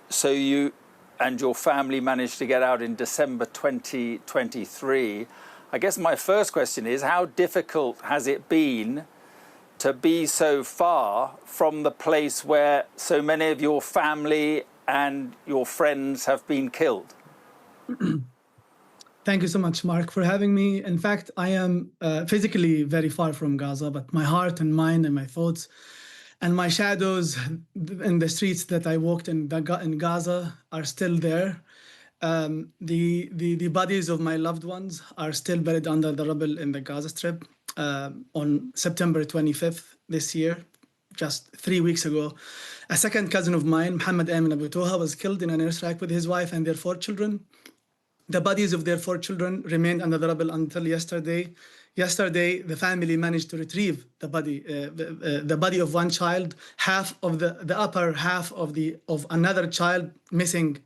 So you and your family managed to get out in December 2023. I guess my first question is, how difficult has it been to be so far from the place where so many of your family and your friends have been killed? Thank you so much, Mark, for having me. In fact, I am physically very far from Gaza, but my heart and mind and my thoughts and my shadows in the streets that I walked in Gaza are still there. The bodies of my loved ones are still buried under the rubble in the Gaza Strip. On September 25th this year, just 3 weeks ago, a second cousin of mine, Mosab Abu Toha, was killed in an airstrike with his wife and their 4 children. The bodies of their 4 children remained under the rubble until yesterday. Yesterday, the family managed to retrieve the body of one child, half of the upper half of another child missing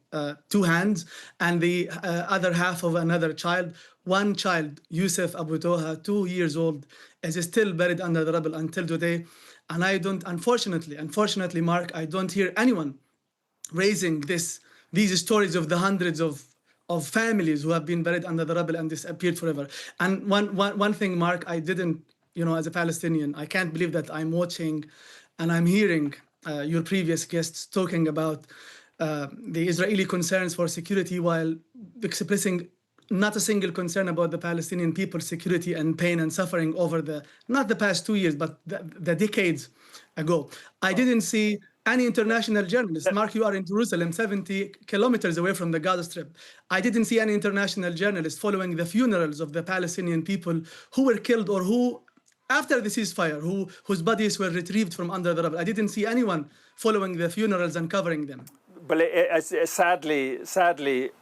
2 hands, and the other half of another child. One child, Yusuf Abu Toha, 2 years old, is still buried under the rubble until today. And I don't, unfortunately, Mark, I don't hear anyone raising these stories of the hundreds of families who have been buried under the rubble and disappeared forever. And one thing, Mark, I didn't, as a Palestinian, I can't believe that I'm watching and I'm hearing your previous guests talking about the Israeli concerns for security while expressing not a single concern about the Palestinian people's security and pain and suffering over not the past 2 years, but the decades ago. I didn't see any international journalist. Mark, you are in Jerusalem, 70 kilometers away from the Gaza Strip. I didn't see any international journalist following the funerals of the Palestinian people who were killed or who, after the ceasefire, whose bodies were retrieved from under the rubble. I didn't see anyone following the funerals and covering them. But sadly,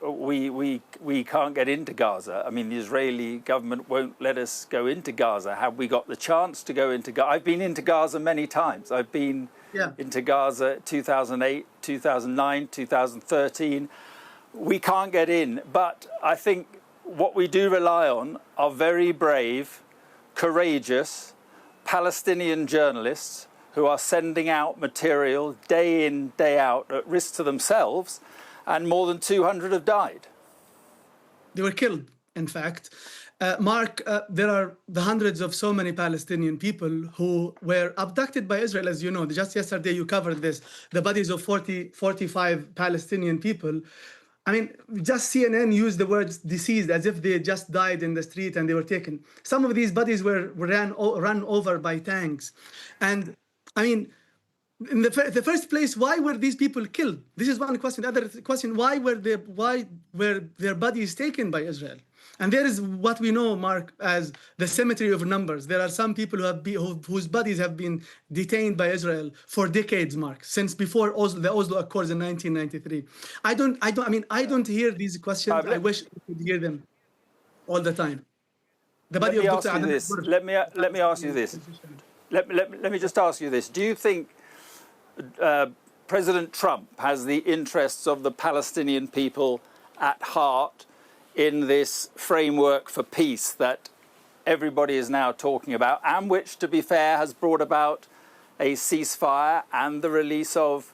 we can't get into Gaza. I mean, the Israeli government won't let us go into Gaza. Have we got the chance to go into Gaza? I've been into Gaza many times. I've been into Gaza 2008, 2009, 2013. We can't get in. But I think what we do rely on are very brave, courageous Palestinian journalists who are sending out material day in, day out at risk to themselves, and more than 200 have died. They were killed, in fact. Mark, there are the hundreds of so many Palestinian people who were abducted by Israel, as you know. Just yesterday you covered this, the bodies of 45 Palestinian people. I mean, just CNN used the words deceased as if they just died in the street and they were taken. Some of these bodies were run over by tanks. And I mean, in the first place, why were these people killed? This is one question. The other question, why were their bodies taken by Israel? And there is what we know, Mark, as the symmetry of numbers. There are some people whose bodies have been detained by Israel for decades, Mark, since before the Oslo Accords in 1993. I don't hear these questions. I wish I could hear them all the time. Let me ask you this. Let me ask you this. Let me just ask you this. Do you think President Trump has the interests of the Palestinian people at heart in this framework for peace that everybody is now talking about, and which, to be fair, has brought about a ceasefire and the release of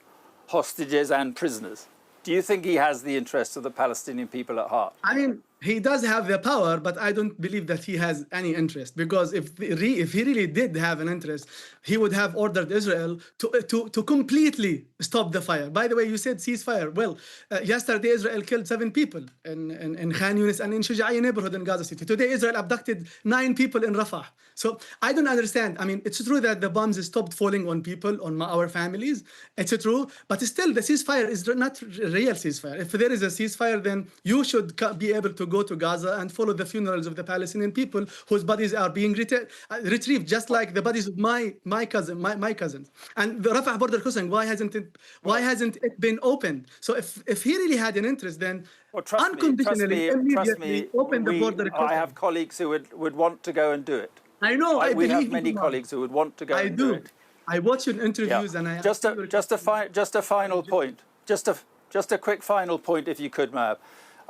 hostages and prisoners? Do you think he has the interests of the Palestinian people at heart? I mean, he does have the power, but I don't believe that he has any interest, because if he really did have an interest, he would have ordered Israel to completely stop the fire. By the way, you said ceasefire. Well, yesterday Israel killed 7 people in Khan Yunis and in Shuja'iyya neighborhood in Gaza City. Today Israel abducted 9 people in Rafah. So I don't understand. I mean, it's true that the bombs stopped falling on people, on our families. It's true, but still the ceasefire is not a real ceasefire. If there is a ceasefire, then you should be able to go to Gaza and follow the funerals of the Palestinian people whose bodies are being retrieved, just like the bodies of my cousins. And the Rafah border crossing, why hasn't it been opened? So if he really had an interest, then unconditionally, immediately open the border crossing. I have colleagues who would want to go and do it. I know. We have many colleagues who would want to go and do it. I watch your interviews, and I just a final point. Just a quick final point, if you could, Mab.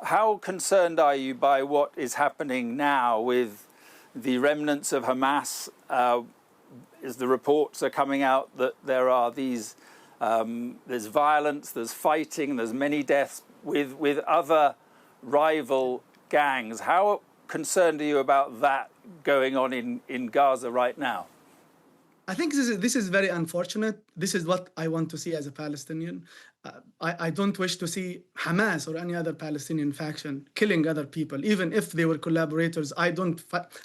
How concerned are you by what is happening now with the remnants of Hamas? As the reports are coming out that there are these There's violence, there's fighting, there's many deaths with other rival gangs. How concerned are you about that going on in Gaza right now? I think this is very unfortunate. This is what I want to see as a Palestinian. I don't wish to see Hamas or any other Palestinian faction killing other people, even if they were collaborators. I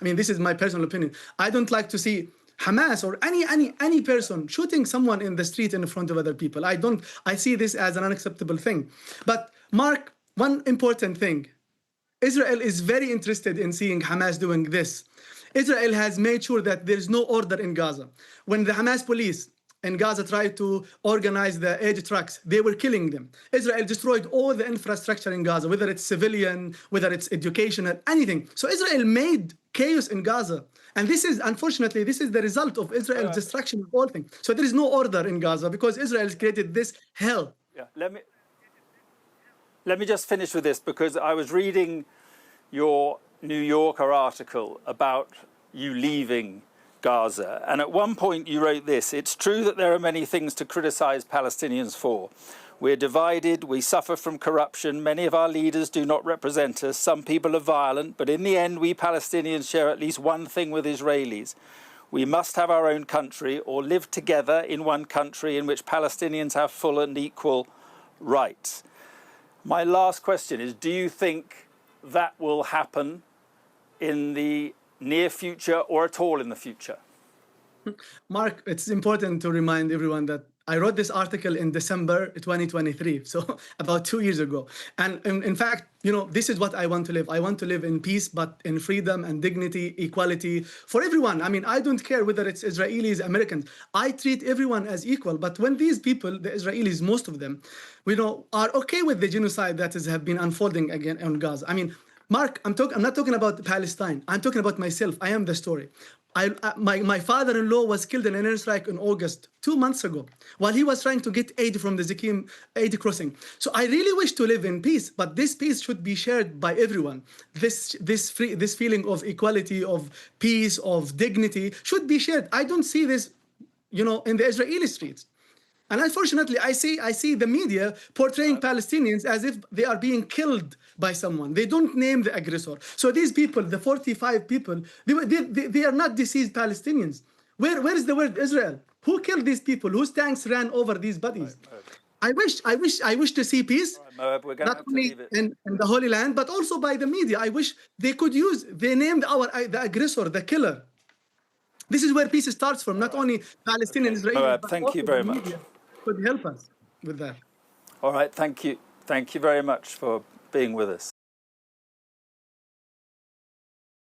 mean, this is my personal opinion. I don't like to see Hamas or any person shooting someone in the street in front of other people. I see this as an unacceptable thing. But Mark, one important thing. Israel is very interested in seeing Hamas doing this. Israel has made sure that there's no order in Gaza. When the Hamas police in Gaza tried to organize the aid trucks, they were killing them. Israel destroyed all the infrastructure in Gaza, whether it's civilian, whether it's educational, anything. So Israel made chaos in Gaza. And this is, unfortunately, this is the result of Israel's destruction of all things. So there is no order in Gaza because Israel has created this hell. Yeah, let me just finish with this, because I was reading your New Yorker article about you leaving Gaza. And at one point you wrote this: "It's true that there are many things to criticize Palestinians for. We're divided, we suffer from corruption, many of our leaders do not represent us, some people are violent, but in the end we Palestinians share at least one thing with Israelis. We must have our own country or live together in one country in which Palestinians have full and equal rights." My last question is, do you think that will happen in the near future or at all in the future? Mark, it's important to remind everyone that I wrote this article in December 2023, so about 2 years ago. And in fact, this is what I want to live. I want to live in peace, but in freedom and dignity, equality for everyone. I mean, I don't care whether it's Israelis, Americans. I treat everyone as equal. But when these people, the Israelis, most of them, are okay with the genocide that have been unfolding again on Gaza. I mean, Mark, I'm not talking about Palestine. I'm talking about myself. I am the story. My father-in-law was killed in an airstrike in August 2 months ago while he was trying to get aid from the Zakim aid crossing. So I really wish to live in peace, but this peace should be shared by everyone. This feeling of equality, of peace, of dignity should be shared. I don't see this, in the Israeli streets. And unfortunately, I see the media portraying Palestinians as if they are being killed by someone. They don't name the aggressor. So these people, the 45 people, they are not deceased Palestinians. Where is the word Israel? Who killed these people? Whose tanks ran over these bodies? I wish to see peace, not only in the Holy Land, but also by the media. I wish they named the aggressor, the killer. This is where peace starts from, not only Palestinian, Israeli, but thank you very much. Could help us with that. All right, thank you. Thank you very much for being with us.